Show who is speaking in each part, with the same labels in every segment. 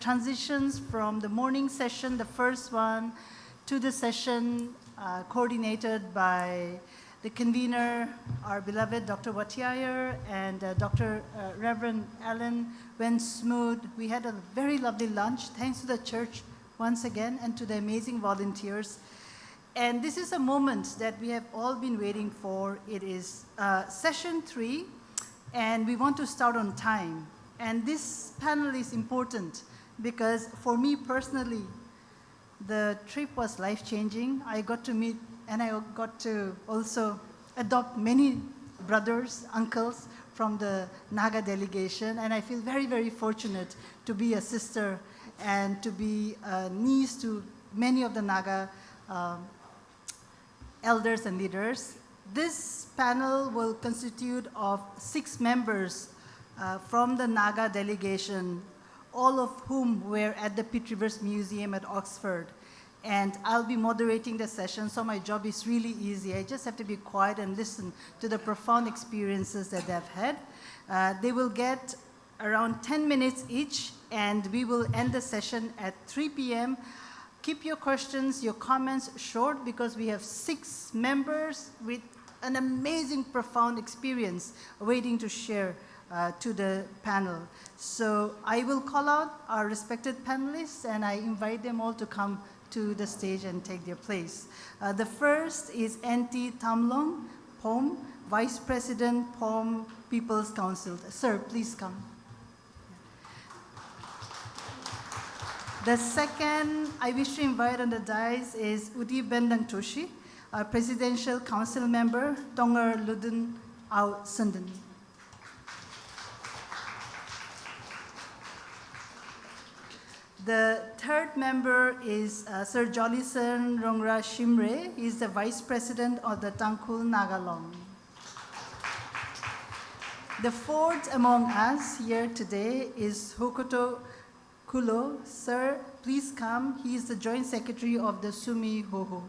Speaker 1: transitions from the morning session, the first one, to the session coordinated by the convener, our beloved Dr. Watiayer, and Dr. Reverend Allen, went smooth. We had a very lovely lunch, thanks to the church once again, and to the amazing volunteers. And this is a moment that we have all been waiting for. It is session 3, and we want to start on time. And this panel is important because for me personally, the trip was life-changing. I got to meet, and I got to also adopt many brothers, uncles from the Naga delegation, and I feel very, very fortunate to be a sister and to be a niece to many of the Naga elders and leaders. This panel will constitute of 6 members from the Naga delegation, all of whom were at the Pitt Rivers Museum at Oxford. And I'll be moderating the session, so my job is really easy. I just have to be quiet and listen to the profound experiences that they've had. They will get around 10 minutes each, and we will end the session at 3 p.m. Keep your questions, your comments short, because we have 6 members with an amazing, profound experience waiting to share to the panel. So I will call out our respected panelists, and I invite them all to come to the stage and take their place. The first is N.T. Tamlong Pom, Vice President, Pom People's Council. Sir, please come. The second I wish to invite on the dais is Udi Bendang Toshi, our Presidential Council Member, Tongar Ludun Au Sundan. The third member is Sir Jolison Rongra Shimre. He is the Vice President of the Tangkhul Nagalong. The fourth among us here today is Hokoto Kulo. Sir, please come. He is the Joint Secretary of the Sumi Hoho.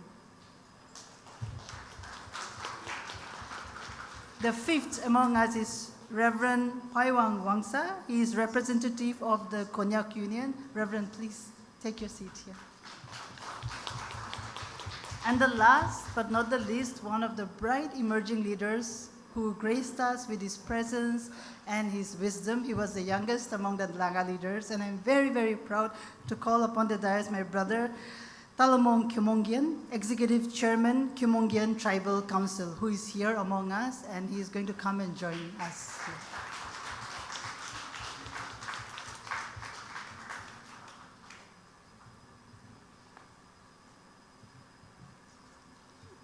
Speaker 1: The fifth among us is Reverend Paiwang Wangsa. He is representative of the Konyak Union. Reverend, please take your seat here. And the last but not the least, one of the bright emerging leaders who graced us with his presence and his wisdom. He was the youngest among the Naga leaders, and I'm very, very proud to call upon the dais my brother, Talamong Kyumongian, Executive Chairman, Kyumongian Tribal Council, who is here among us, and he is going to come and join us here.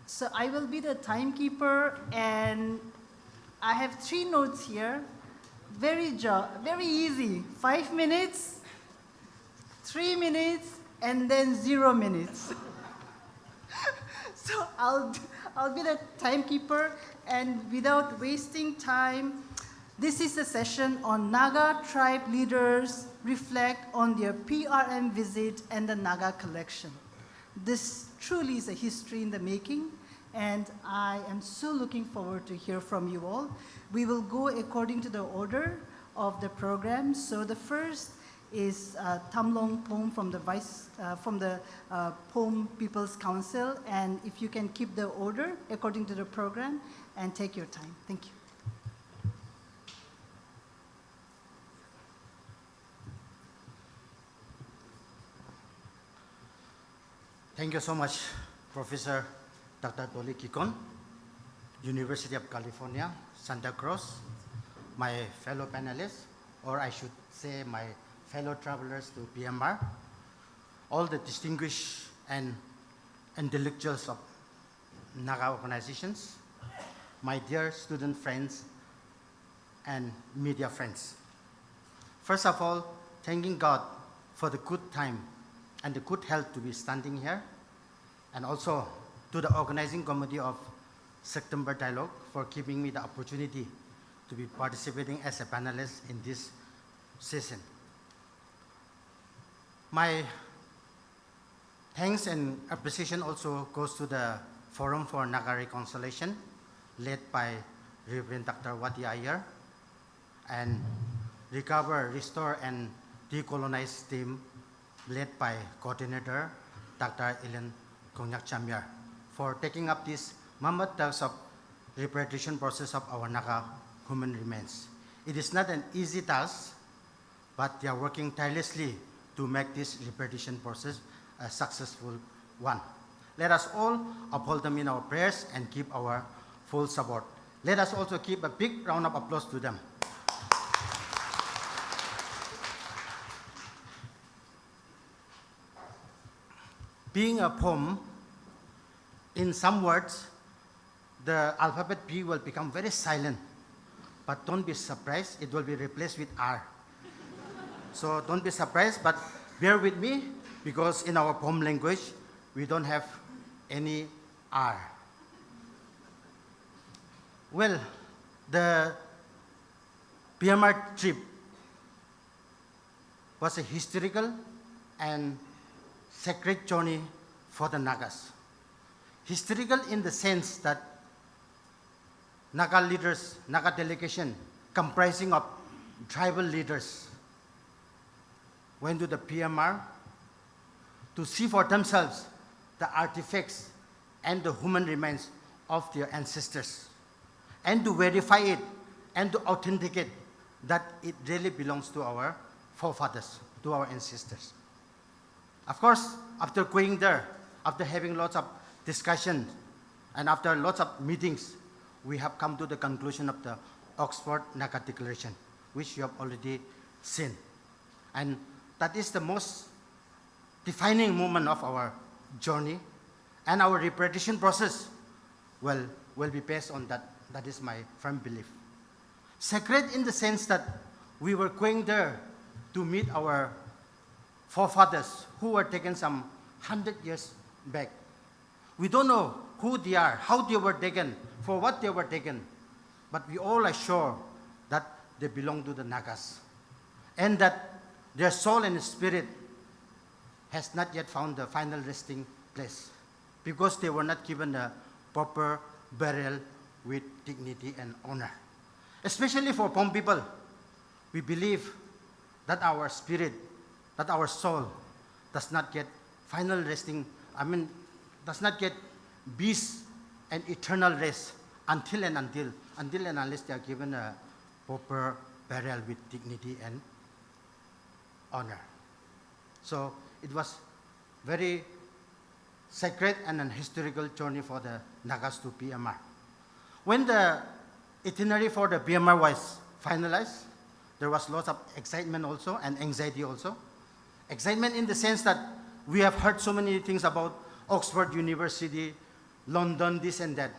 Speaker 1: So I will be the timekeeper, and I have 3 notes here. Very easy. 5 minutes, 3 minutes, and then 0 minutes. So I'll be the timekeeper, and without wasting time, this is a session on Naga tribe leaders reflect on their PRM visit and the Naga collection. This truly is a history in the making, and I am so looking forward to hear from you all. We will go according to the order of the program. So the first is Tamlong Pom from the Pom People's Council, and if you can keep the order according to the program and take your time. Thank you.
Speaker 2: Thank you so much, Professor Dr. Toli Kikon, University of California, Santa Cruz, my fellow panelists, or I should say my fellow travelers to PMR, all the distinguished and intellectuals of Naga organizations, my dear student friends and media friends. First of all, thanking God for the good time and the good health to be standing here, and also to the organizing committee of September Dialogue for giving me the opportunity to be participating as a panelist in this session. My thanks and appreciation also goes to the Forum for Naga Reconciliation, led by Reverend Dr. Wati Iyer, and Recover, Restore, and decolonized team led by coordinator Dr. Ilan Konyak Chamyar for taking up this mammoth task of repatriation process of our Naga human remains. It is not an easy task, but they are working tirelessly to make this repatriation process a successful one. Let us all uphold them in our prayers and give our full support. Let us also give a big round of applause to them. Being a poem, in some words, the alphabet P will become very silent. But don't be surprised, it will be replaced with R. So don't be surprised, but bear with me, because in our poem language, we don't have any R. Well, the PMR trip was a historical and sacred journey for the Nagas. Historical in the sense that Naga leaders, Naga delegation, comprising of tribal leaders, went to the PMR to see for themselves the artifacts and the human remains of their ancestors, and to verify it and to authenticate that it really belongs to our forefathers, to our ancestors. Of course, after going there, after having lots of discussions, and after lots of meetings, we have come to the conclusion of the Oxford Naga Declaration, which you have already seen. And that is the most defining moment of our journey, and our repatriation process will be based on that. That is my firm belief. Sacred in the sense that we were going there to meet our forefathers who were taken some 100 years back. We don't know who they are, how they were taken, for what they were taken, but we all are sure that they belong to the Nagas, and that their soul and spirit has not yet found the final resting place, because they were not given a proper burial with dignity and honor. Especially for Pom people, we believe that our spirit, that our soul does not get final resting, does not get peace and eternal rest until and unless they are given a proper burial with dignity and honor. So it was very sacred and an historical journey for the Nagas to PMR. When the itinerary for the PMR was finalized, there was lots of excitement also and anxiety also. Excitement in the sense that we have heard so many things about Oxford University, London, this and that.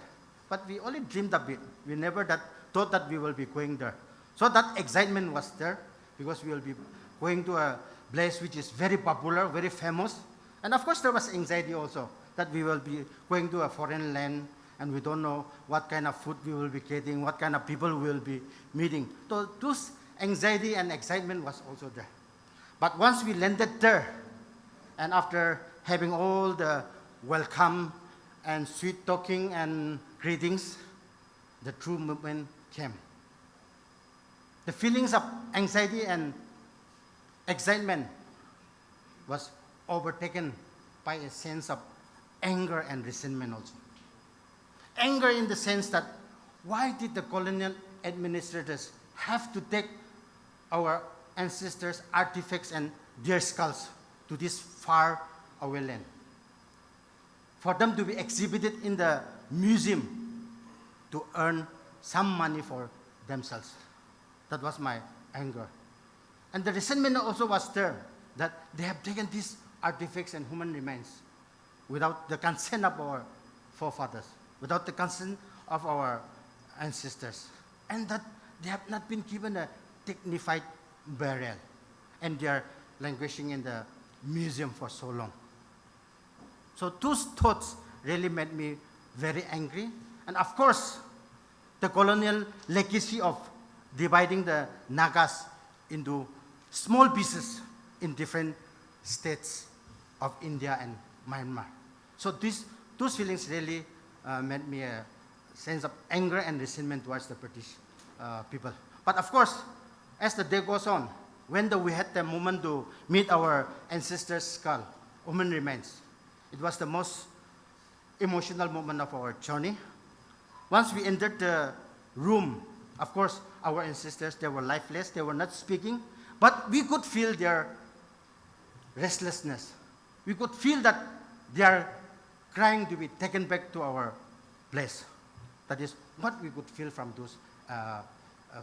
Speaker 2: But we only dreamed of it. We never thought that we will be going there. So that excitement was there, because we will be going to a place which is very popular, very famous. And of course there was anxiety also, that we will be going to a foreign land and we don't know what kind of food we will be getting, what kind of people we will be meeting. So those anxiety and excitement was also there. But once we landed there, and after having all the welcome and sweet talking and greetings, the true movement came. The feelings of anxiety and excitement was overtaken by a sense of anger and resentment also. Anger in the sense that, why did the colonial administrators have to take our ancestors' artifacts and their skulls to this far away land? For them to be exhibited in the museum to earn some money for themselves. That was my anger. And the resentment also was there, that they have taken these artifacts and human remains without the consent of our forefathers, without the consent of our ancestors, and that they have not been given a dignified burial, and they are languishing in the museum for so long. So those thoughts really made me very angry. And of course, the colonial legacy of dividing the Nagas into small pieces in different states of India and Myanmar. So those feelings really made me a sense of anger and resentment towards the British people. But of course, as the day goes on, when we had the moment to meet our ancestors' skull, human remains. It was the most emotional moment of our journey. Once we entered the room, of course, our ancestors, they were lifeless, they were not speaking, but we could feel their restlessness. We could feel that they are crying to be taken back to our place. That is what we could feel from those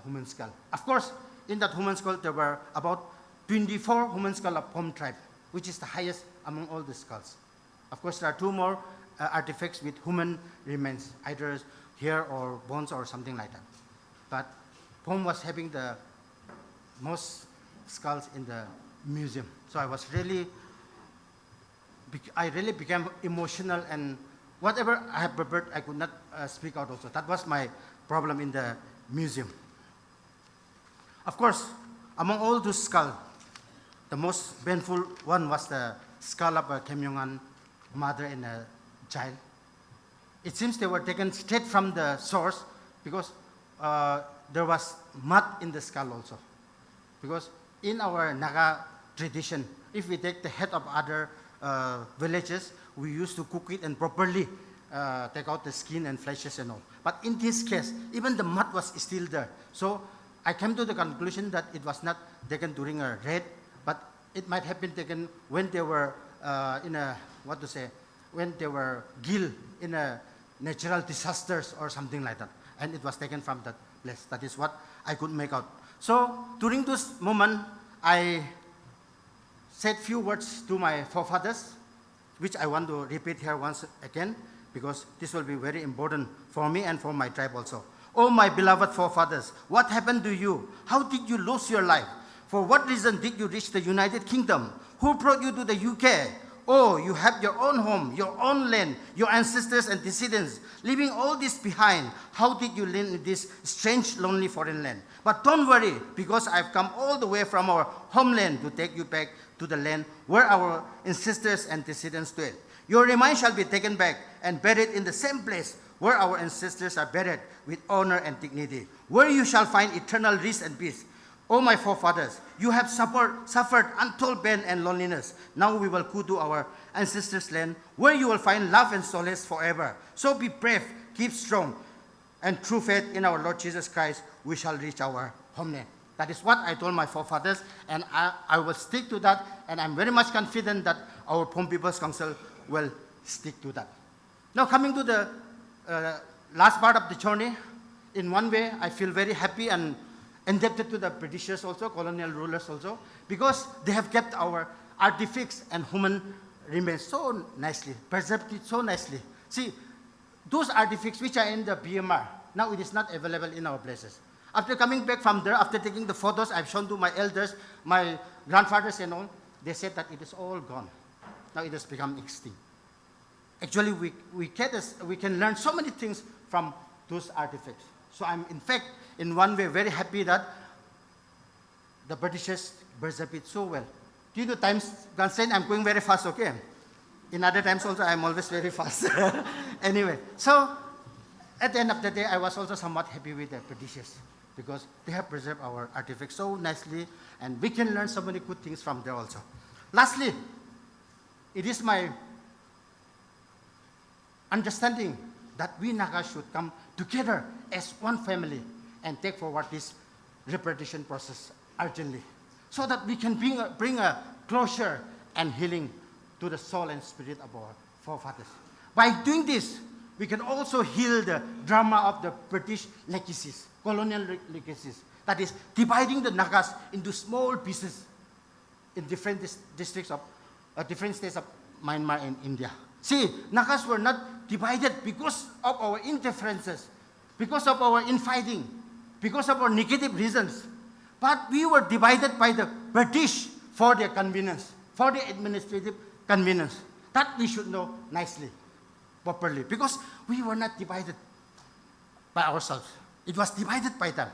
Speaker 2: human skull. Of course, in that human skull, there were about 24 human skull of Pom tribe, which is the highest among all the skulls. Of course, there are 2 more artifacts with human remains, either hair or bones or something like that. But Pom was having the most skulls in the museum. So I really became emotional, and whatever I have prepared, I could not speak out also. That was my problem in the museum. Of course, among all those skulls, the most painful one was the skull of a Kim Jong-un mother and a child. It seems they were taken straight from the source because there was mud in the skull also. Because in our Naga tradition, if we take the head of other villages, we used to cook it and properly take out the skin and fleshes and all. But in this case, even the mud was still there. So I came to the conclusion that it was not taken during a raid, but it might have been taken when they were when they were killed in a natural disasters or something like that. And it was taken from that place. That is what I could make out. So during this moment, I said few words to my forefathers, which I want to repeat here once again, because this will be very important for me and for my tribe also. Oh, my beloved forefathers, what happened to you? How did you lose your life? For what reason did you reach the United Kingdom? Who brought you to the UK? Oh, you have your own home, your own land, your ancestors and descendants. Leaving all this behind, how did you live in this strange, lonely foreign land? But don't worry, because I've come all the way from our homeland to take you back to the land where our ancestors and descendants dwell. Your remains shall be taken back and buried in the same place where our ancestors are buried with honor and dignity, where you shall find eternal rest and peace. O my forefathers, you have suffered untold pain and loneliness. Now we will go to our ancestors' land, where you will find love and solace forever. So be brave, keep strong, and through faith in our Lord Jesus Christ, we shall reach our homeland. That is what I told my forefathers, and I will stick to that, and I'm very much confident that our Pom People's Council will stick to that. Now coming to the last part of the journey, in one way, I feel very happy and indebted to the Britishers also, colonial rulers also, because they have kept our artifacts and human remains so nicely, preserved it so nicely. See, those artifacts which are in the BMR, now it is not available in our places. After coming back from there, after taking the photos I've shown to my elders, my grandfathers and all, they said that it is all gone. Now it has become extinct. Actually, we can learn so many things from those artifacts. So I'm, in fact, in one way, very happy that the Britishers preserve it so well. Due to time constraint, I'm going very fast, okay? In other times also, I'm always very fast. Anyway, so at the end of the day, I was also somewhat happy with the Britishers because they have preserved our artifacts so nicely, and we can learn so many good things from there also. Lastly, it is my understanding that we Nagas should come together as one family and take forward this repatriation process urgently, so that we can bring a closure and healing to the soul and spirit of our forefathers. By doing this, we can also heal the drama of the British legacies, colonial legacies, that is dividing the Nagas into small pieces in different districts of different states of Myanmar and India. See, Nagas were not divided because of our indifferences, because of our infighting, because of our negative reasons. But we were divided by the British for their convenience, for their administrative convenience. That we should know nicely, properly, because we were not divided by ourselves. It was divided by them.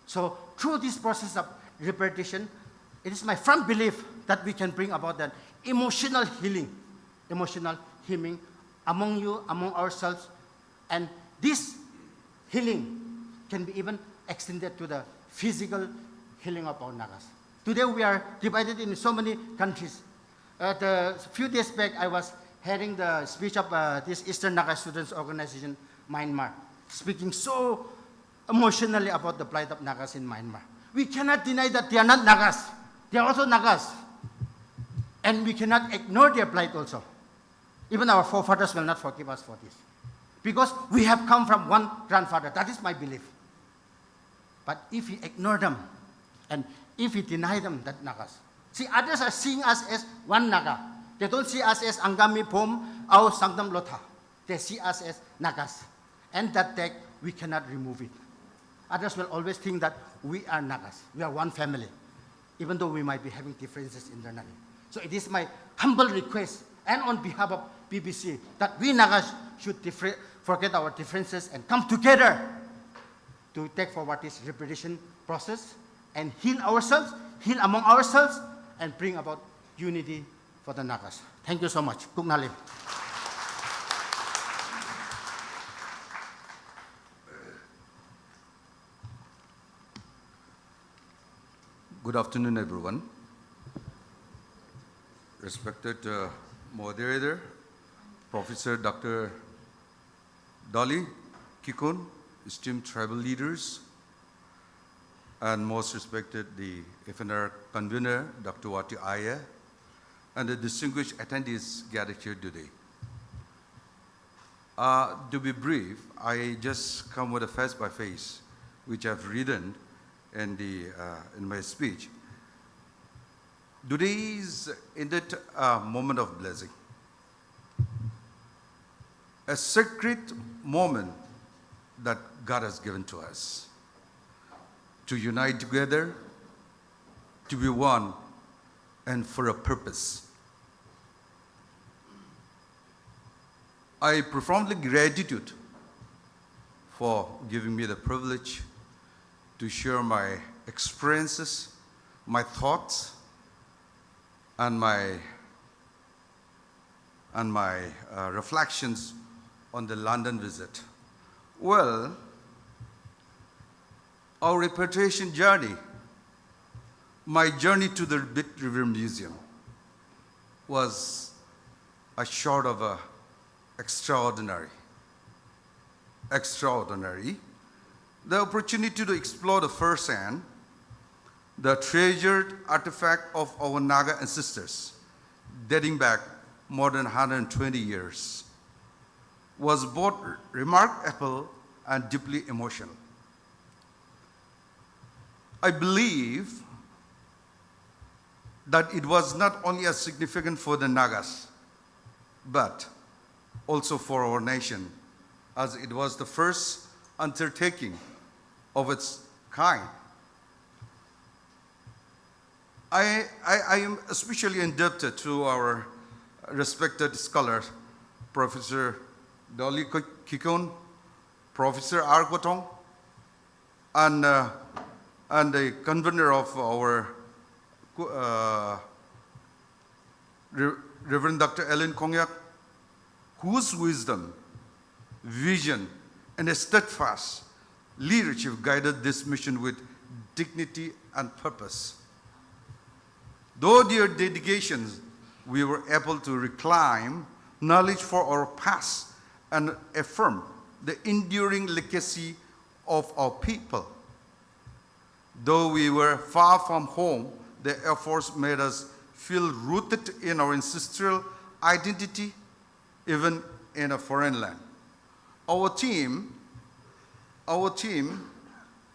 Speaker 2: So through this process of repatriation, it is my firm belief that we can bring about that emotional healing among you, among ourselves, and this healing can be even extended to the physical healing of our Nagas. Today we are divided in so many countries. A few days back, I was hearing the speech of this Eastern Naga Students Organization, Myanmar, speaking so emotionally about the plight of Nagas in Myanmar. We cannot deny that they are not Nagas. They are also Nagas. And we cannot ignore their plight also. Even our forefathers will not forgive us for this. Because we have come from one grandfather. That is my belief. But if we ignore them, and if we deny them, that Nagas. See, others are seeing us as one Naga. They don't see us as Angami Pom or Sangdam Lotha. They see us as Nagas. And that tag, we cannot remove it. Others will always think that we are Nagas. We are one family, even though we might be having differences internally. So it is my humble request, and on behalf of BBC, that we Nagas should forget our differences and come together to take forward this repatriation process and heal ourselves, heal among ourselves, and bring about unity for the Nagas. Thank you so much. Kuk Nalim.
Speaker 3: Good afternoon, everyone. Respected moderator, Professor Dr. Dolly Kikon, esteemed tribal leaders, and most respected the FNR convener, Dr. Wati Aya, and the distinguished attendees gathered here today. To be brief, I just come with a face by face, which I've written in my speech. Today is indeed a moment of blessing, a sacred moment that God has given to us to unite together, to be one, and for a purpose. I profoundly gratitude for giving me the privilege to share my experiences, my thoughts, and my reflections on the London visit. Well, our repatriation journey, my journey to the Pitt Rivers Museum, was a short of a extraordinary. The opportunity to explore the first-hand, the treasured artifact of our Naga ancestors, dating back more than 120 years, was both remarkable and deeply emotional. I believe that it was not only as significant for the Nagas, but also for our nation, as it was the first undertaking of its kind. I am especially indebted to our respected scholar, Professor Dolly Kikon, Professor Argotong, and the convener of our Reverend Dr. Ellen Kongyak, whose wisdom, vision, and a steadfast leadership guided this mission with dignity and purpose. Though their dedications, we were able to reclaim knowledge for our past and affirm the enduring legacy of our people. Though we were far from home, their efforts made us feel rooted in our ancestral identity, even in a foreign land. Our team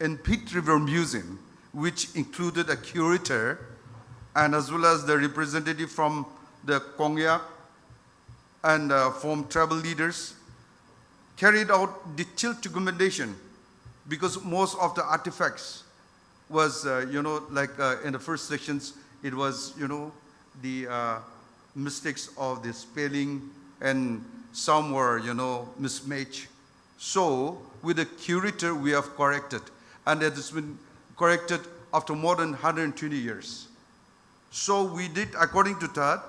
Speaker 3: in Pitt Rivers Museum, which included a curator and as well as the representative from the Kongyak and from tribal leaders, carried out detailed documentation, because most of the artifacts was, in the first sections, it was, the mistakes of the spelling, and some were, mismatched. So, with the curator, we have corrected, and it has been corrected after more than 120 years. So, we did, according to that,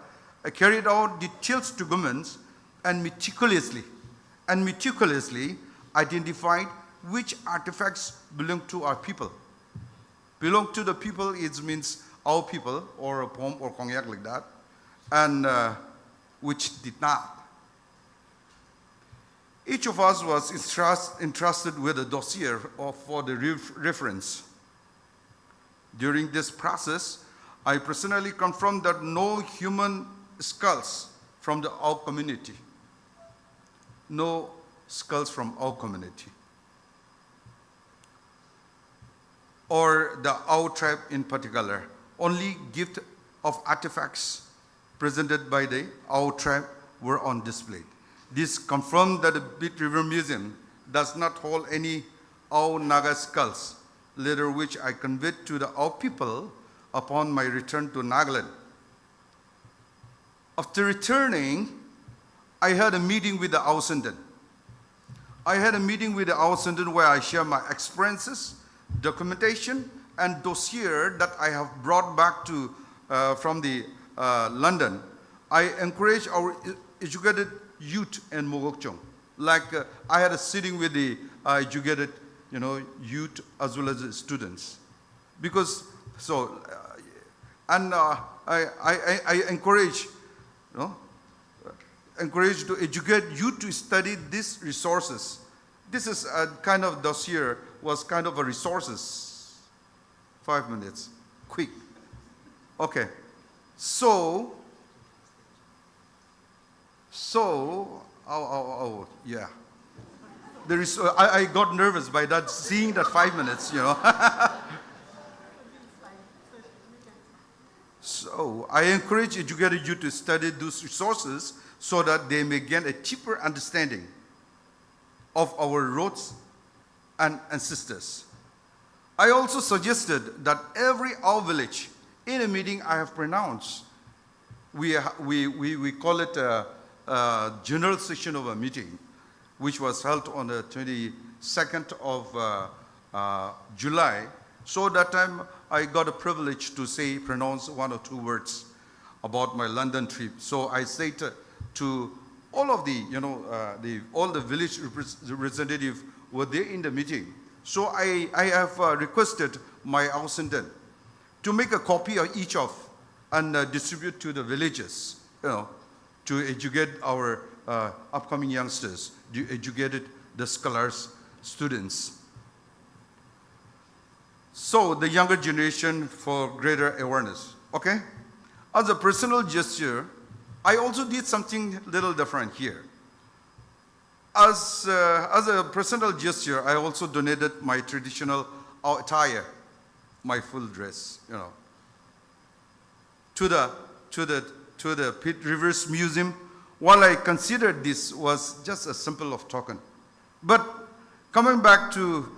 Speaker 3: carried out detailed documents and meticulously identified which artifacts belong to our people. Belong to the people, it means our people, or a Pom or Kongyak like that, and which did not. Each of us was entrusted with a dossier for the reference. During this process, I personally confirmed that no human skulls from the Ao community, no skulls from Ao community, or the Ao tribe in particular, only gift of artifacts presented by the Ao tribe were on display. This confirmed that the Pitt River Museum does not hold any Ao Naga skulls, later which I conveyed to the Ao people upon my return to Nagaland. After returning, I had a meeting with the Ao Sandan. I had a meeting with the Ao Sandan where I share my experiences, documentation, and dossier that I have brought back to from the London. I encourage our educated youth in Mogokchung. Like I had a sitting with the educated, youth as well as the students, because so, and I encourage, encourage to educate youth to study these resources. This is a kind of dossier was kind of a resources. 5 minutes, quick. Okay, so yeah. There is, I got nervous by that, seeing that 5 minutes, So I encourage educated youth to study those resources so that they may gain a deeper understanding of our roots and ancestors. I also suggested that every Ao village, in a meeting I have pronounced, we call it a general session of a meeting, which was held on the 22nd of July. So that time I got a privilege to pronounce 1 or 2 words about my London trip. So I said to all of the, all the village representatives were there in the meeting. So I have requested my Ao Sandan to make a copy of each of and distribute to the villages, to educate our upcoming youngsters, educated the scholars, students. So the younger generation for greater awareness, okay? As a personal gesture, I also did something little different here. As a personal gesture, I also donated my traditional attire, my full dress, to the Pitt Rivers Museum. While I considered this was just a simple of token, but coming back to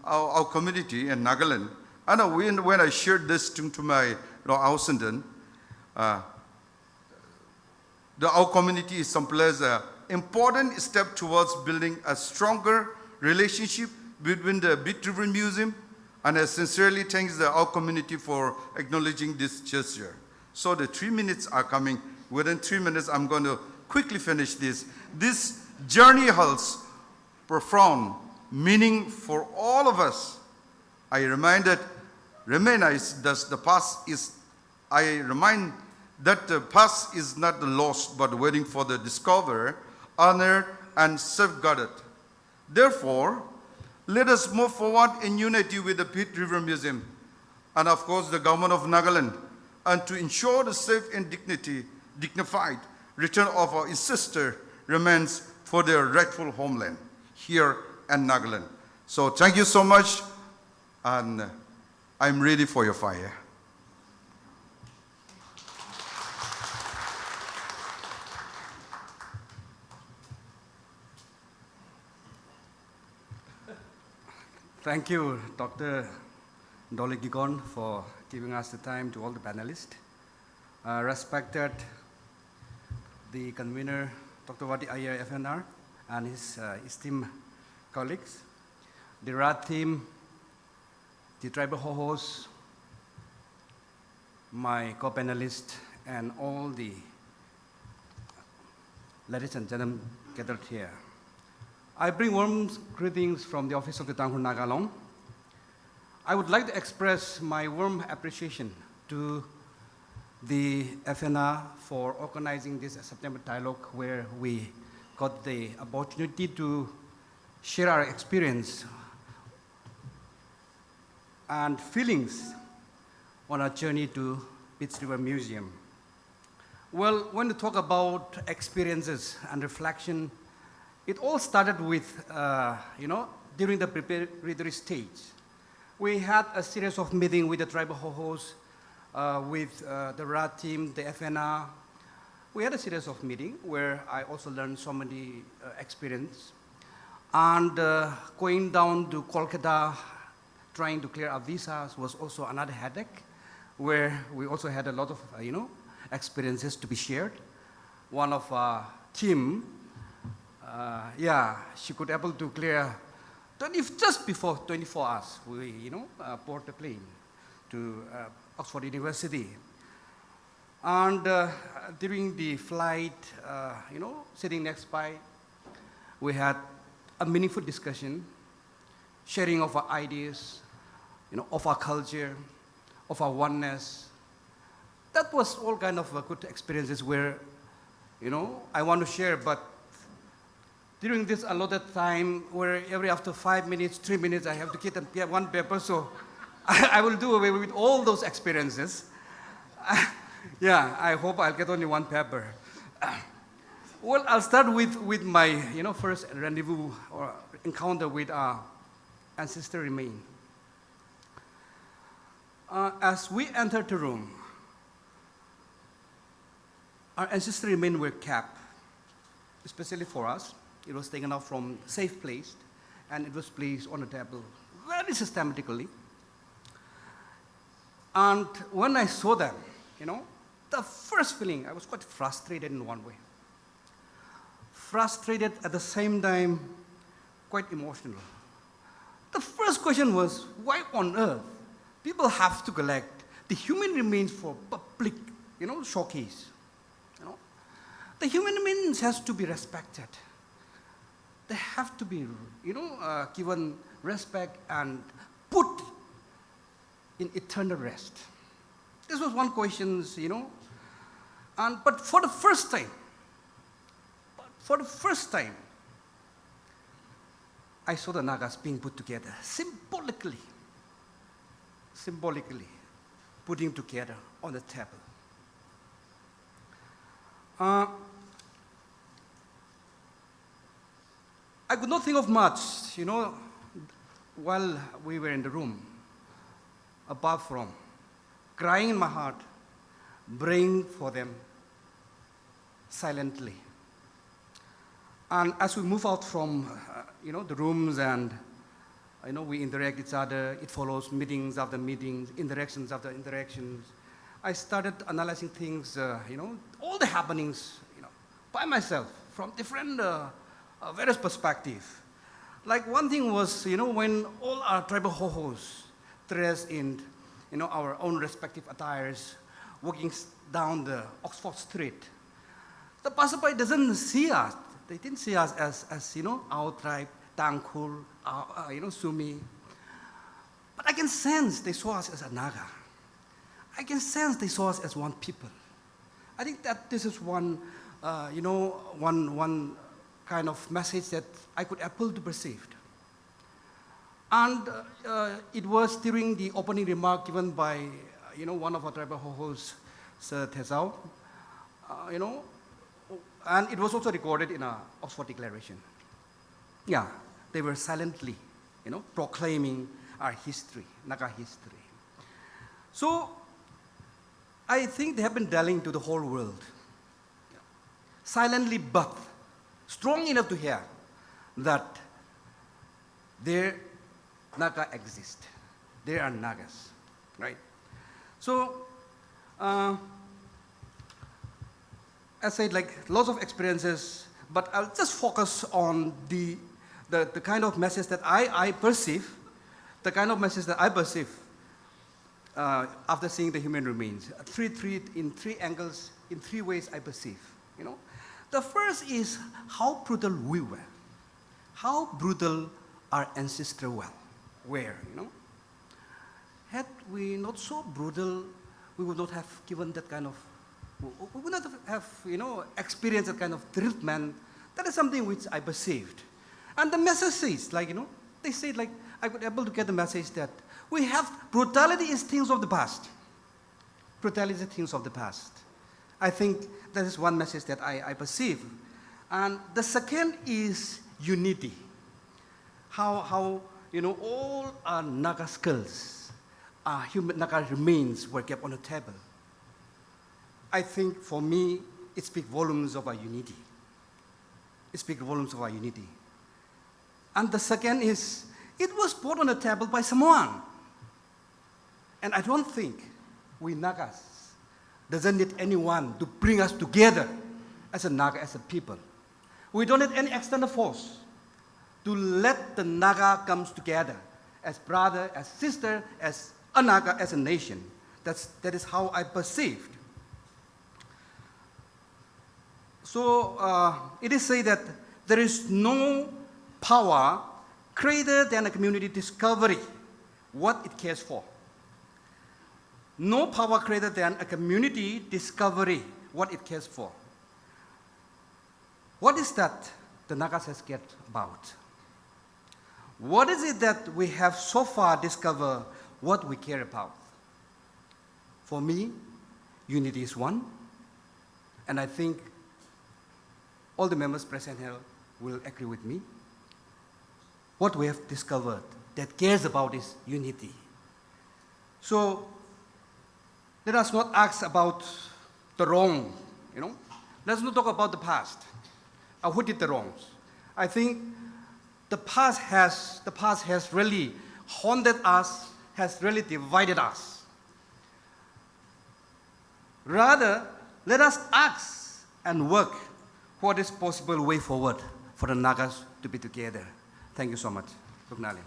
Speaker 3: our community in Nagaland, and when I shared this to my Ao Sandan, the Ao community is someplace an important step towards building a stronger relationship between the Pitt River Museum, and I sincerely thank the Ao community for acknowledging this gesture. So the 3 minutes are coming. Within 3 minutes, I'm going to quickly finish this. This journey holds profound meaning for all of us. I remind that the past is not the lost, but waiting for the discoverer, honored, and safeguarded. Therefore, let us move forward in unity with the Pitt River Museum and, of course, the government of Nagaland, and to ensure the safe and dignified return of our ancestor remains for their rightful homeland here in Nagaland. So thank you so much, and I'm ready for your fire.
Speaker 4: Thank you, Dr. Dolly Gigon, for giving us the time, to all the panelists. Respected the convener, Dr. Wadi Ayer, FNR, and his esteemed colleagues, the RAD team, the tribal hosts, my co-panelists, and all the ladies and gentlemen gathered here. I bring warm greetings from the office of the Tanghun Nagalong. I would like to express my warm appreciation to the FNR for organizing this September dialogue, where we got the opportunity to share our experience and feelings on our journey to Pitt Rivers Museum. Well, when we talk about experiences and reflection, it all started with, during the preparatory stage. We had a series of meetings with the tribal hosts, with the RAD team, the FNR. We had a series of meetings where I also learned so many experience. And going down to Kolkata, trying to clear our visas was also another headache, where we also had a lot of, experiences to be shared. One of our team, she could able to clear just before 24 hours, we, board the plane to Oxford University. And during the flight, sitting next by, we had a meaningful discussion, sharing of our ideas, of our culture, of our oneness. That was all kind of good experiences where, I want to share, but during this allotted time, where every after 5 minutes, 3 minutes, I have to get one paper, so I will do away with all those experiences. I hope I'll get only one paper. Well, I'll start with my first rendezvous or encounter with our ancestor remain. As we entered the room, our ancestor remain were kept, especially for us. It was taken out from safe place, and it was placed on the table very systematically. And when I saw them, the first feeling, I was quite frustrated in one way. Frustrated at the same time, quite emotional. The first question was, why on earth people have to collect the human remains for public, showcase? The human remains has to be respected. They have to be, given respect and put in eternal rest. This was one question, but for the first time, I saw the Nagas being put together, symbolically putting together on the table. I could not think of much, while we were in the room, apart from crying in my heart, praying for them silently. And as we move out from, the rooms and, we interact with each other, it follows meetings after meetings, interactions after interactions. I started analyzing things, all the happenings, by myself from different various perspectives. Like one thing was, when all our tribal hosts dressed in, our own respective attires, walking down the Oxford Street, the passerby doesn't see us. They didn't see us as our tribe, Tangkul, Sumi. But I can sense they saw us as a Naga. I can sense they saw us as one people. I think that this is one kind of message that I could able to perceive. And it was during the opening remark given by, one of our tribal hosts, Sir Tezao, and it was also recorded in our Oxford Declaration. Yeah, they were silently, proclaiming our history, Naga history. So I think they have been telling to the whole world, silently but strong enough to hear that their Naga exist. There are Nagas, right? So, as I said, like lots of experiences, but I'll just focus on the kind of message that I perceive, after seeing the human remains. In three angles, in three ways I perceive, The first is how brutal we were, how brutal our ancestors were, had we not so brutal, we would not have given that kind of, we would not have, experienced that kind of treatment. That is something which I perceived. And the message is, they said, I could able to get the message that we have brutality is things of the past. Brutality is things of the past. I think that is one message that I perceive. And the second is unity. How all our Naga skulls, human Naga remains were kept on the table. I think for me, it speaks volumes of our unity. It speaks volumes of our unity. And the second is, it was put on the table by someone. And I don't think we Nagas doesn't need anyone to bring us together as a Naga, as a people. We don't need any external force to let the Naga come together as brother, as sister, as a Naga, as a nation. That is how I perceived. So it is said that there is no power greater than a community discovery what it cares for. No power greater than a community discovery what it cares for. What is that the Nagas has cared about? What is it that we have so far discovered what we care about? For me, unity is one, and I think all the members present here will agree with me. What we have discovered that cares about is unity. So let us not ask about the wrong, Let's not talk about the past. Who did the wrongs? I think the past has really haunted us, has really divided us. Rather, let us ask and work what is possible way forward for the Nagas to be together. Thank you so much. Ruknali.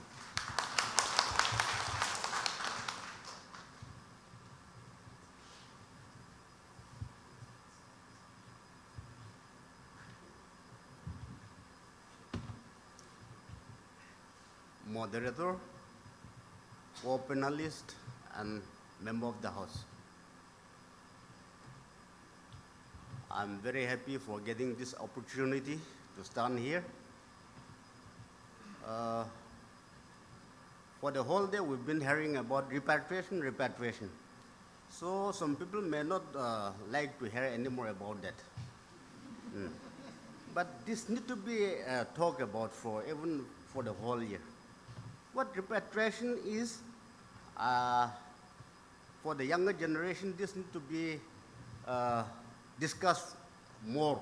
Speaker 2: Moderator, co-panelist, and member of the House. I'm very happy for getting this opportunity to stand here. For the whole day, we've been hearing about repatriation. So some people may not like to hear any more about that. But this needs to be talked about even for the whole year. What repatriation is, for the younger generation, this needs to be discussed more.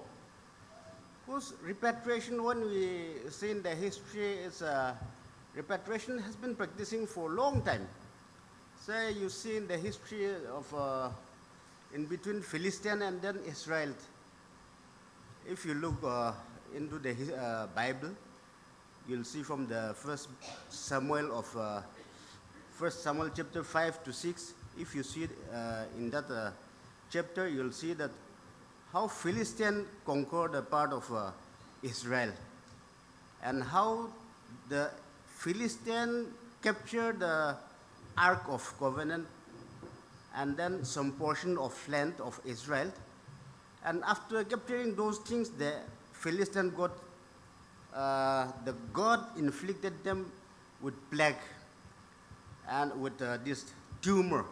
Speaker 2: Because repatriation, when we see in the history, repatriation has been practicing for a long time. Say you see in the history of in between Philistine and then Israel. If you look into the Bible, you'll see from the First Samuel chapter 5 to 6. If you see in that chapter, you'll see that how Philistine conquered a part of Israel, and how the Philistine captured the Ark of Covenant, and then some portion of land of Israel. And after capturing those things, the Philistine got the God inflicted them with plague and with this tumor,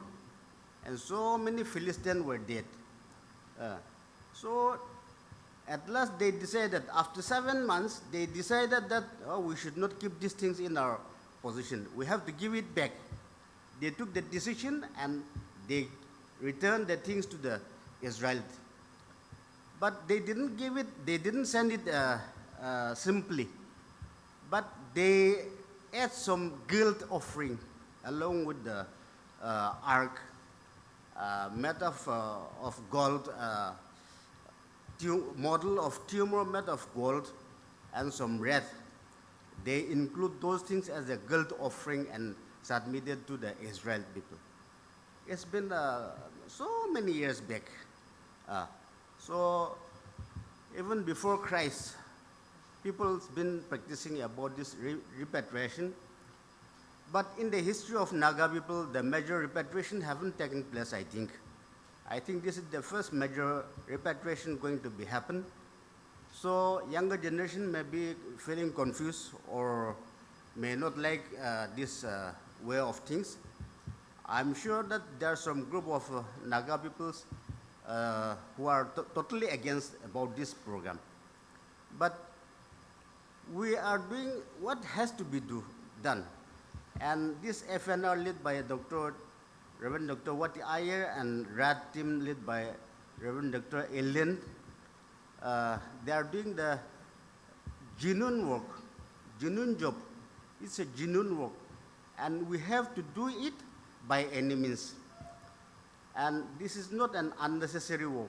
Speaker 2: and so many Philistines were dead. So at last they decided, after 7 months, they decided that we should not keep these things in our possession. We have to give it back. They took the decision and they returned the things to the Israelites. But they didn't give it, they didn't send it simply, but they add some guilt offering along with the ark made of gold, model of tumor made of gold, and some red. They include those things as a guilt offering and submitted to the Israel people. It's been so many years back. So even before Christ, people's been practicing about this repatriation. But in the history of Naga people, the major repatriation haven't taken place, I think. I think this is the first major repatriation going to be happen. So younger generation may be feeling confused or may not like this way of things. I'm sure that there are some group of Naga peoples who are totally against about this program. But we are doing what has to be done. And this FNR led by Reverend Dr. Wati Iyer and RAD team led by Reverend Dr. Alien, they are doing the genuine work, genuine job. It's a genuine work. And we have to do it by any means. And this is not an unnecessary work.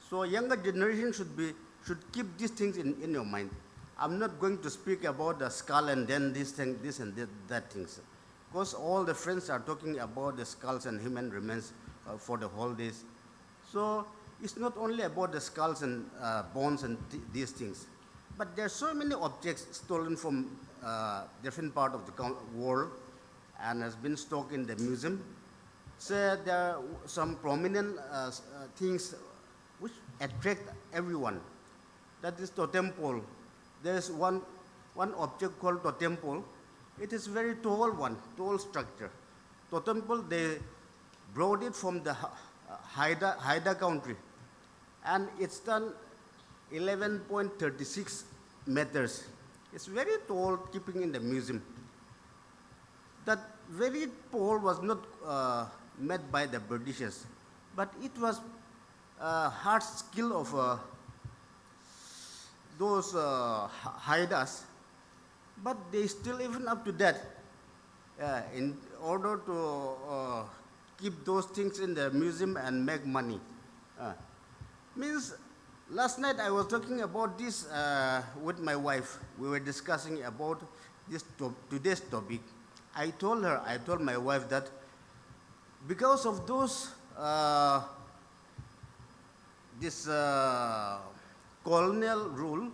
Speaker 2: So younger generation should keep these things in your mind. I'm not going to speak about the skull and then this thing, this and that things. Because all the friends are talking about the skulls and human remains for the holidays. So it's not only about the skulls and bones and these things. But there are so many objects stolen from different parts of the world and has been stocked in the museum. So there are some prominent things which attract everyone. That is totem pole. There is one object called totem pole. It is very tall tall structure. Totem pole, they brought it from the Haida country. And it's done 11.36 meters. It's very tall, keeping in the museum. That very pole was not made by the Britishers, but it was hard skill of those Haidas, but they still even up to that. In order to keep those things in the museum and make money. Means last night I was talking about this with my wife. We were discussing about this today's topic. I told my wife that because of those this colonial rule,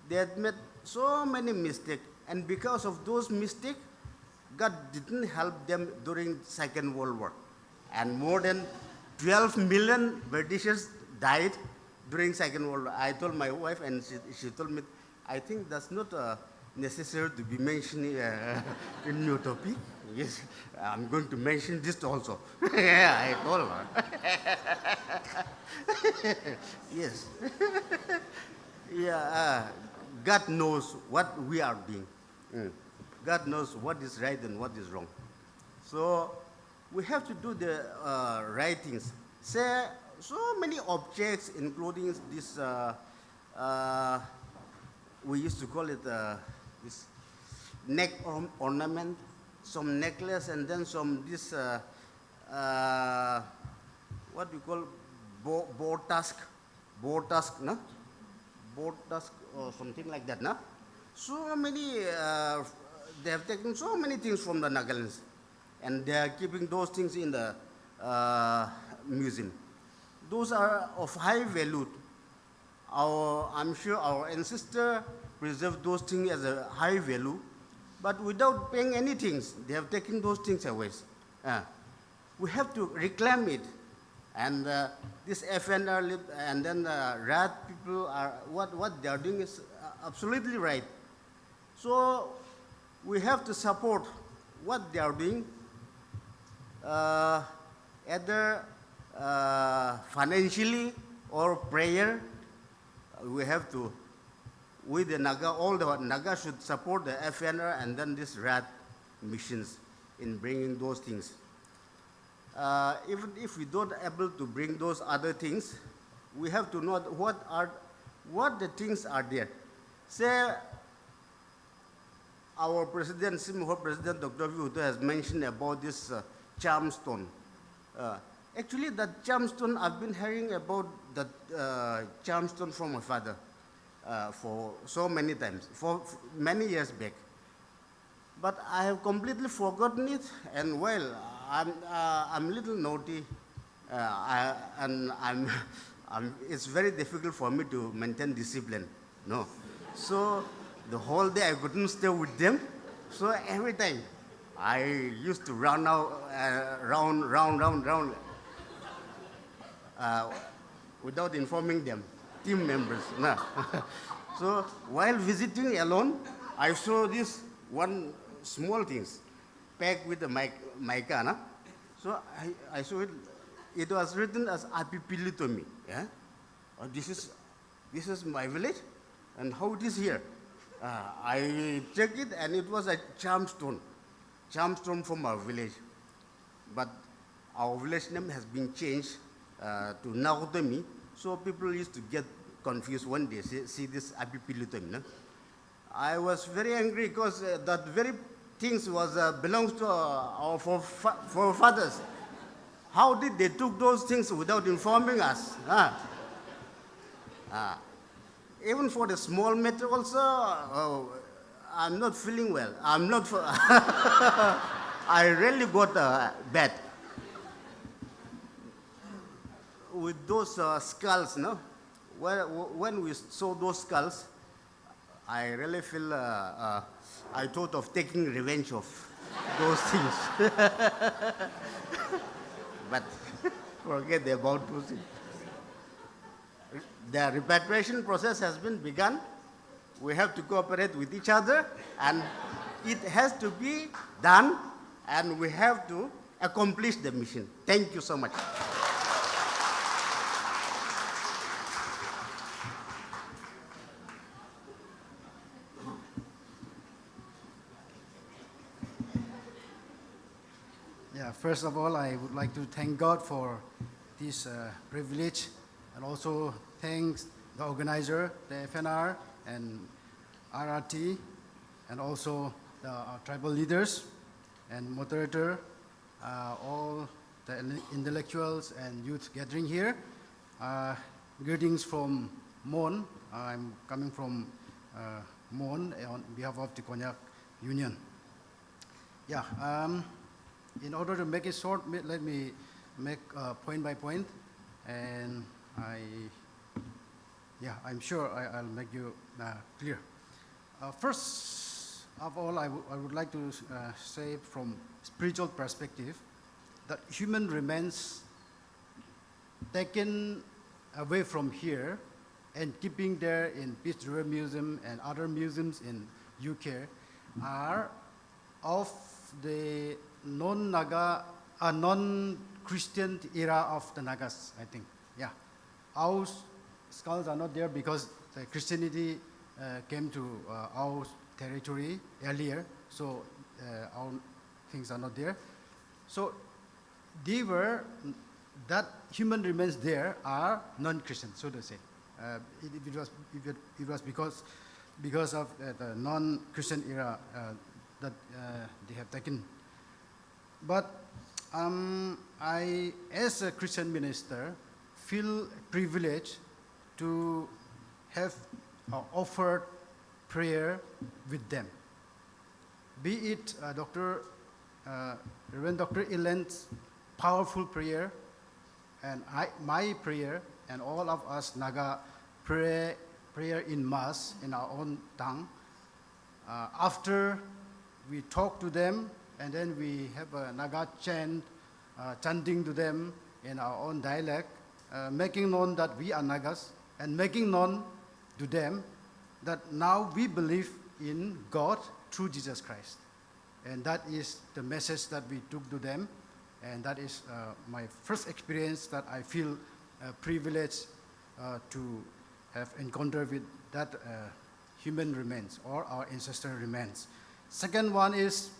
Speaker 2: they had made so many mistakes, and because of those mistakes, God didn't help them during Second World War, and more than 12 million Britishers died during Second World War. I told my wife, and she told me, I think that's not necessary to be mentioned in your topic. Yes, I'm going to mention this also. I told her. Yes. Yeah, God knows what we are doing. God knows what is right and what is wrong. So we have to do the right things. Say so many objects, including this. We used to call it this neck ornament, some necklace, and then some this what we call boar tusk, no? Boar tusk or something like that, no? So many, they have taken so many things from the Nagalands, and they are keeping those things in the museum. Those are of high value. I'm sure our ancestors preserved those things as a high value, but without paying anything, they have taken those things away. We have to reclaim it. And this FNR and then RAD people are, what they are doing is absolutely right. So we have to support what they are doing, either financially or prayer. We have to, with the Naga, all the Naga should support the FNR and then this RAD missions in bringing those things. Even if we don't able to bring those other things, we have to know what the things are there. Say, our president, Simho President Dr. Vihuto has mentioned about this charm stone. Actually, that charm stone, I've been hearing about that charm stone from my father for so many times, for many years back. But I have completely forgotten it, and well, I'm a little naughty, and it's very difficult for me to maintain discipline. No, so the whole day I couldn't stay with them. So every time
Speaker 5: I used to run out, round, without informing them, team members. No. So while visiting alone, I saw this one small things packed with the mica. No? So I saw it. It was written as Apipilitomi. Yeah? This is my village, and how it is here? I checked it, and it was a charm stone from our village. But our village name has been changed to Nagotomi, so people used to get confused when they see this Apipilitomi. No? I was very angry because that very things belongs to our forefathers. How did they took those things without informing us? Even for the small matter also, I'm not feeling well. I really got bad. With those skulls, no? When we saw those skulls, I really feel, I thought of taking revenge of those things. But forget about those things. The repatriation process has been begun. We have to cooperate with each other, and it has to be done, and we have to accomplish the mission. Thank you so much.
Speaker 6: Yeah, first of all, I would like to thank God for this privilege, and also thanks the organizer, the FNR and RRT, and also the tribal leaders and moderator, all the intellectuals and youth gathering here. Greetings from Mon. I'm coming from Mon on behalf of the Konyak Union. Yeah. In order to make it short, let me make point by point, and I'm sure I'll make you clear. First of all, I would like to say from spiritual perspective that human remains taken away from here and keeping there in Pitt Rivers Museum and other museums in UK are of the non-Naga, non-Christian era of the Nagas, I think. Yeah, our skulls are not there because the Christianity came to our territory earlier, so our things are not there. So they were, that human remains there are non-Christian, so to say. It was because of the non-Christian era that they have taken. But I, as a Christian minister, feel privileged to have offered prayer with them. Be it Reverend Dr. Ilan's powerful prayer, and my prayer, and all of us Naga prayer in Mass in our own tongue. After we talk to them, and then we have a Naga chant, chanting to them in our own dialect, making known that we are Nagas, and making known to them that now we believe in God through Jesus Christ. And that is the message that we took to them, and that is my first experience that I feel privileged to have encountered with that human remains or our ancestral remains. Second one is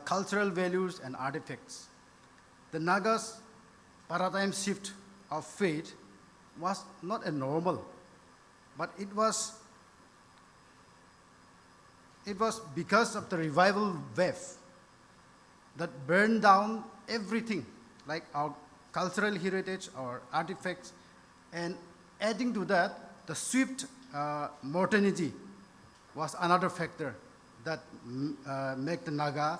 Speaker 6: cultural values and artifacts. The Nagas' paradigm shift of faith was not a normal, but it was because of the revival wave that burned down everything, like our cultural heritage, our artifacts, and adding to that, the swift modernity was another factor that make the Naga,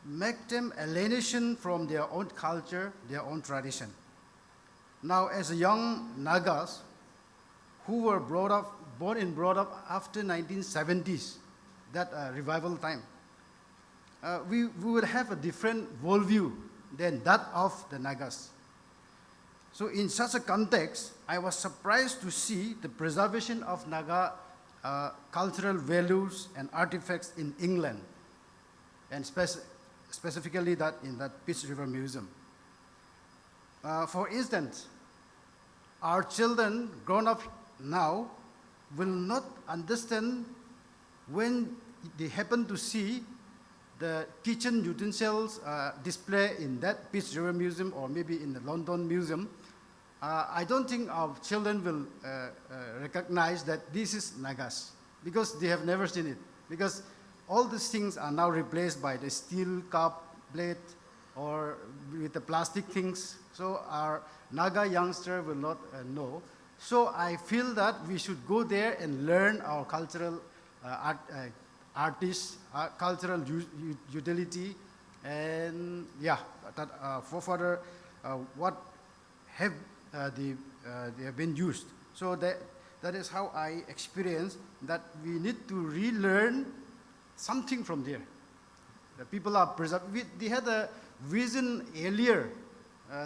Speaker 6: make them alienation from their own culture, their own tradition. Now, as young Nagas who were born and brought up after 1970s, that revival time, we would have a different worldview than that of the Nagas. So in such a context, I was surprised to see the preservation of Naga cultural values and artifacts in England, and specifically that in that Pitt Rivers Museum. For instance, our children grown up now will not understand when they happen to see the kitchen utensils display in that Pitt Rivers Museum or maybe in the London Museum. I don't think our children will recognize that this is Nagas because they have never seen it. Because all these things are now replaced by the steel cup, plate, or with the plastic things. So our Naga youngster will not know. So I feel that we should go there and learn our cultural artists, cultural utility, and yeah, that for further what have they have been used. So that is how I experience that we need to relearn something from there. The people are preserved. They had a vision earlier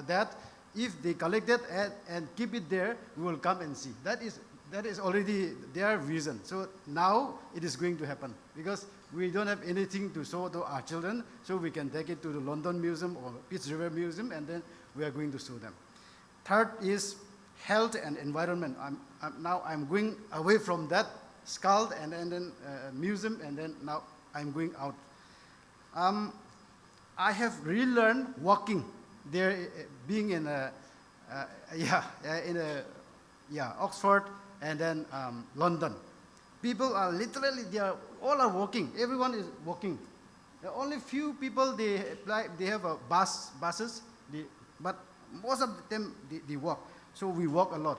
Speaker 6: that if they collect it and keep it there, we will come and see. That is already their vision. So now it is going to happen because we don't have anything to show to our children, so we can take it to the London Museum or Pitt Rivers Museum, and then we are going to show them. Third is health and environment. Now I'm going away from that skull and then museum, and then now I'm going out. I have relearned walking there, being in Oxford and then London. People are literally, all are walking. Everyone is walking. There are only few people they have buses, but most of them they walk. So we walk a lot.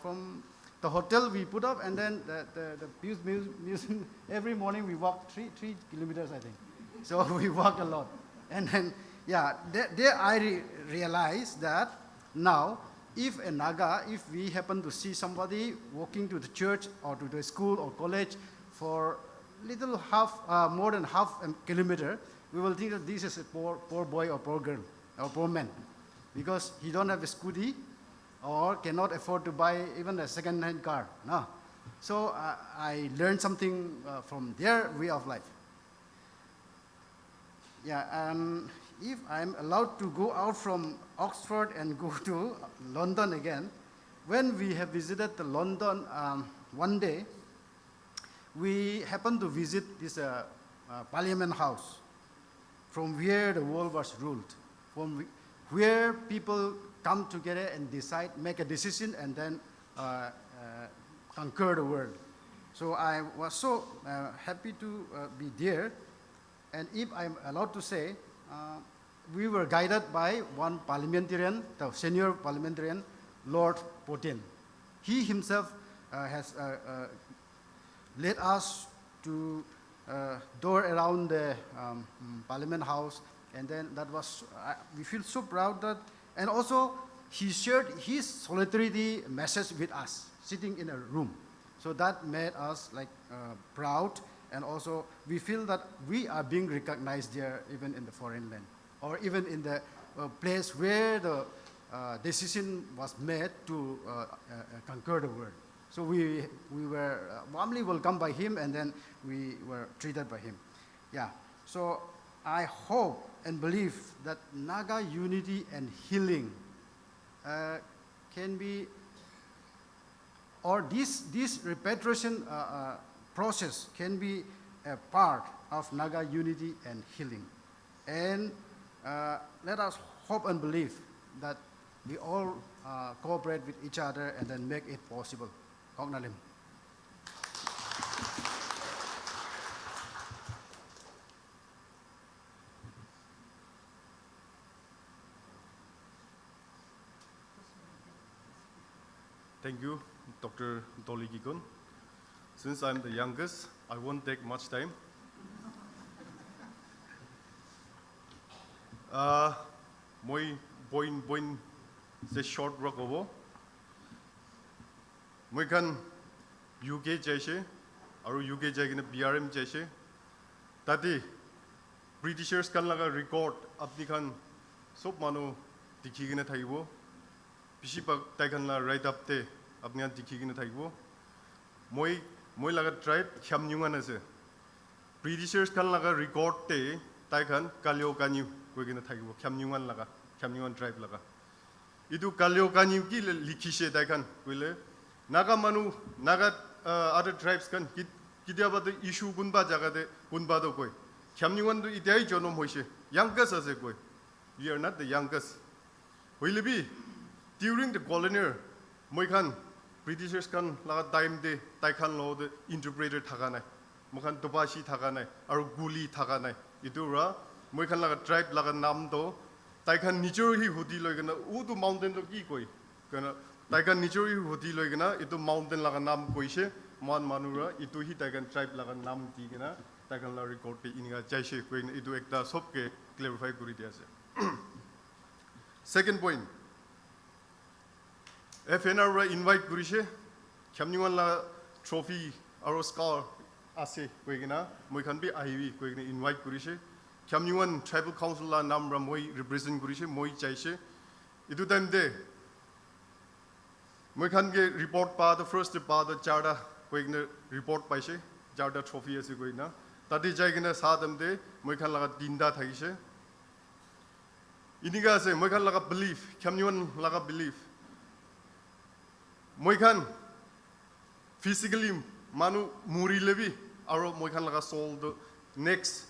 Speaker 6: From the hotel we put up, and then the museum, every morning we walk 3 kilometers, I think. So we walk a lot. And then, yeah, there I realized that now, if a Naga, if we happen to see somebody walking to the church or to the school or college for more than half a kilometer, we will think that this is a poor boy or poor girl or poor man, because he don't have a scooty or cannot afford to buy even a second-hand car. No. So I learned something from their way of life. Yeah, if I'm allowed to go out from Oxford and go to London again, when we have visited the London one day, we happened to visit this Parliament House, from where the world was ruled, from where people come together and decide, make a decision, and then conquer the world. So I was so happy to be there. And if I'm allowed to say, we were guided by one parliamentarian, the senior parliamentarian, Lord Potin. He himself has led us to tour around the Parliament House, and then that was, we feel so proud that, and also he shared his solidarity message with us, sitting in a room. So that made us like proud, and also we feel that we are being recognized there, even in the foreign land, or even in the place where the decision was made to conquer the world. So we were warmly welcomed by him, and then we were treated by him. Yeah, so I hope and believe that Naga unity and healing can be, or this repatriation process can be a part of Naga unity and healing. And let us hope and believe that we all cooperate with each other and then make it possible. Kongnalim.
Speaker 7: Thank you, Dr. Dolly Gigon. Since I'm the youngest, I won't take much time. Moi boin se short rock over. Moi kan UK jaise, aru UK jaigina PRM jaise. Tati Britishers kan laga record apni kan sob manu dikhigine thaibo bisipak tai kan la right up te apni an dikhigine thaibo moi laga tribe khamnyungan ase Britishers kan laga record te tai kan kalyo kanyu koigine thaibo khamnyungan tribe laga idu kalyo kanyu ki likhishe tai kan koile naga manu naga other tribes kan kidyaba the issue gunba jaga de gunba do koi khamnyungan do idai jonom hoise youngest ase koi we are not the youngest will be during the colonial moi kan Britishers kan laga time de tai kan lo de interpreter thaga nai mokhan dobashi thaga nai aru guli thaga nai idura moi kan laga tribe laga nam do tai kan nijor hi hudi loigena udu mountain do ki koi kana tai kan nijor hi hudi loigena itu mountain laga nam koise man manura itu hi tai kan tribe laga nam ti gena tai kan la record te inga jaise koi itu ekta sob ke clarify kuri dia ase second point FNR ra invite kurise khamnyuan la trophy aro scar ase koigena moi khan bi aiwi koigena invite kurise khamnyuan tribal council la nam ra moi represent kurise moi chaise idu time de moi khan ge report pa the first pa the charda koigena report paise charda trophy ase koigena tadi jaigena sadam de moi khan la dinda thaise iniga ase moi khan la belief khamnyuan la belief moi khan physically manu muri lebi aro moi khan laga soul do next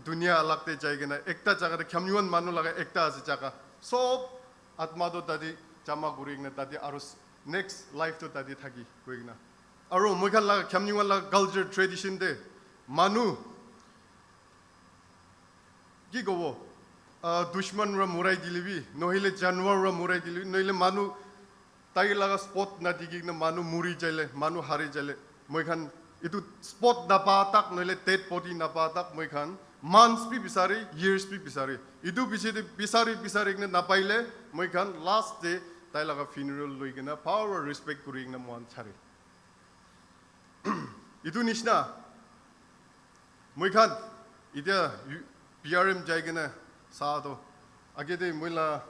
Speaker 7: dunia alakte jaigena ekta jaga de khamnyuan manu laga ekta ase jaga sob atma do tadi jama gurigna tadi aro next life to tadi thagi koigna aro moi khan laga khamnyuan laga culture tradition de manu ki gobo dushman ra murai dilebi nohile janwar ra murai dilebi nohile manu tai laga spot na digigna manu muri jale manu hari jale moi khan itu spot na pa tak noile dead body na pa tak moi khan months pi bisari years pi bisari itu biside bisari na paile moi khan last day tai laga funeral loigena power respect kuringna mon chari itu nishna moi khan ida PRM jaigena sa do agede moila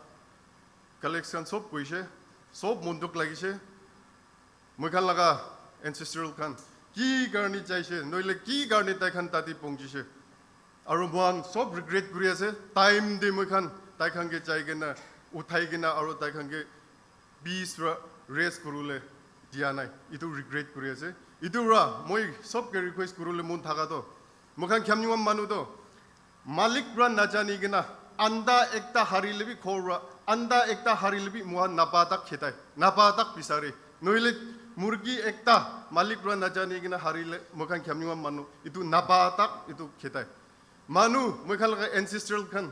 Speaker 7: collection sob koise sob munduk lagise moi khan laga ancestral khan ki garni chaise noile ki garni tai khan tati pongjise aru mon sob regret kuri ase time de moi khan tai khan ge jaigena uthai gena aru tai khan ge peace race kurule dia nai itu regret kuri ase itu ra moi sob ke request kurule mun thaga do moi khan khamnyum manu do malik ra najani gena anda ekta hari lebi khora anda ekta hari lebi muha napatak khetai napatak pisare noile murgi ekta malik ra najani gena hari le mokhan khamnyum manu itu napatak itu khetai manu mokhan laga ancestral khan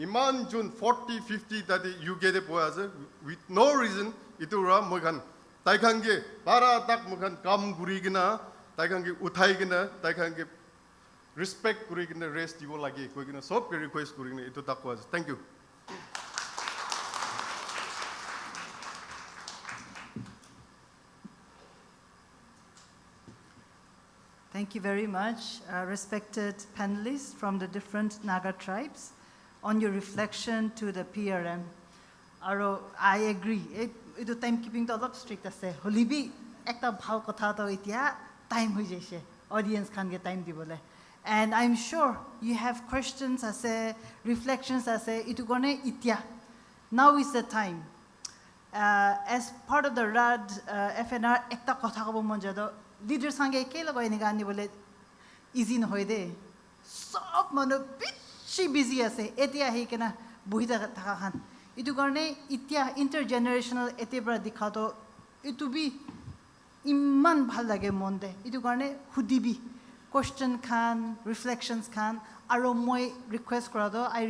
Speaker 7: iman jun 40 50 tadi yuge de poase with no reason itu ra mokhan tai khan ge para tak mokhan kam guri gena tai khan ge uthai gena tai khan ge respect kuri gena rest dibo lagi koi gena sob ke request kuri gena itu tak was thank you
Speaker 1: Thank you very much, respected panelists from the different Naga tribes, on your reflection to the PRM. Aro, I agree. Itu time keeping to lot strict ase. Holibi ekta bhau kotha to itia time hui jaise. Audience khan ge time dibole. And I'm sure you have questions ase, reflections ase. Itu gone itia. Now is the time. As part of the RAD FNR ekta kotha kobo mon jado. Leaders hange ke lagai ni gani bole easy no hoide sob manu bishi busy ase etia he kena buhida thaka khan itu garne itia intergenerational etebra dikhato itu bi imman bhal lage monde itu garne hudibi question khan reflections khan aro moi request kora do I